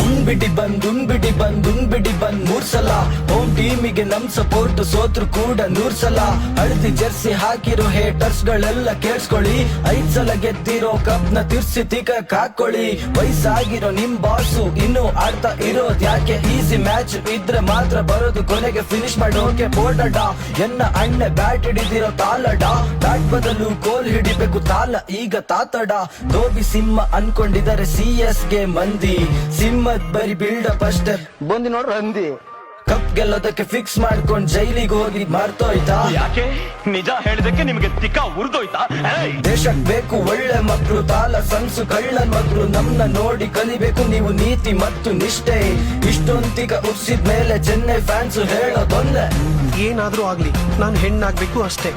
ಉಣ್ಬಿಡಿ ಬಂದ್ 3 ಸಲ ಹೋಮ್ ಟೀಮಿಗೆ ನಮ್ ಸಪೋರ್ಟ್ ಸೋತ್ರು ಕೂಡ 100 ಸಲ ಹಳದಿ ಜರ್ಸಿ ಹಾಕಿರೋ ಹೇಟರ್ಸ್ ಗಳೆಲ್ಲ ಕೇಳಿಸ್ಕೊಳ್ಳಿ 5 ಸಲ ಗೆದ್ದಿರೋ ಕಪ್ ನ ತಿರ್ಸಿ ತಿಕ್ಕಕ್ ಹಾಕೊಳ್ಳಿ ವಯಸ್ಸಾಗಿರೋ ನಿಮ್ ಬಾಸು ಇನ್ನು ಆಡ್ತಾ ಇರೋದ್ ಯಾಕೆ ಈಸಿ ಮ್ಯಾಚ್ ಇದ್ರೆ ಮಾತ್ರ ಬರೋದು ಕೊನೆಗೆ ಫಿನಿಶ್ ಮಾಡೋಕೆ ಬೋರ್ಡಡ ಎನ್ನ ಅಣ್ಣೆ ಬ್ಯಾಟ್ ಹಿಡಿದಿರೋ ತಾಲಡ ಬ್ಯಾಟ್ ಬದಲು ಗೋಲ್ ಹಿಡಿಬೇಕು ತಾಲ ಈಗ ತಾತಡ ಧೋಬಿ ಸಿಂಹ ಅನ್ಕೊಂಡಿದ್ದಾರೆ CS ಗೆ ಮಂದಿ ಸಿಂಹದ್ ಬರಿ ಬಿಲ್ಡಪ್ ಅಷ್ಟೇ ಬಂದಿ ನೋಡ್ರ ಹಂದಿ ಕಪ್ ಗೆಲ್ಲೋದಕ್ಕೆ ಫಿಕ್ಸ್ ಮಾಡ್ಕೊಂಡ್ ಜೈಲಿಗೆ ಹೋಗಿ ಮರ್ತೋಯ್ತಾ ಯಾಕೆ ನಿಜ ಹೇಳಿದಕ್ಕೆ ನಿಮ್ಗೆ ತಿಕ್ಕ ಉರ್ದೋಯ್ತಾ ದೇಶಕ್ ಬೇಕು ಒಳ್ಳೆ ಮಕ್ಳು ತಾಲ ಸನ್ಸು ಕಳ್ಳನ್ ಮಕ್ಳು ನಮ್ನ ನೋಡಿ ಕಲಿಬೇಕು ನೀವು ನೀತಿ ಮತ್ತು ನಿಷ್ಠೆ ಇಷ್ಟೊಂದಿಗ ಉರ್ಸಿದ್ಮೇಲೆ ಚೆನ್ನೈ ಫ್ಯಾನ್ಸ್ ಹೇಳೋದೊಂದೆ ಏನಾದ್ರೂ ಆಗ್ಲಿ ನಾನು ಹೆಣ್ಣಾಗ್ಬೇಕು ಅಷ್ಟೇ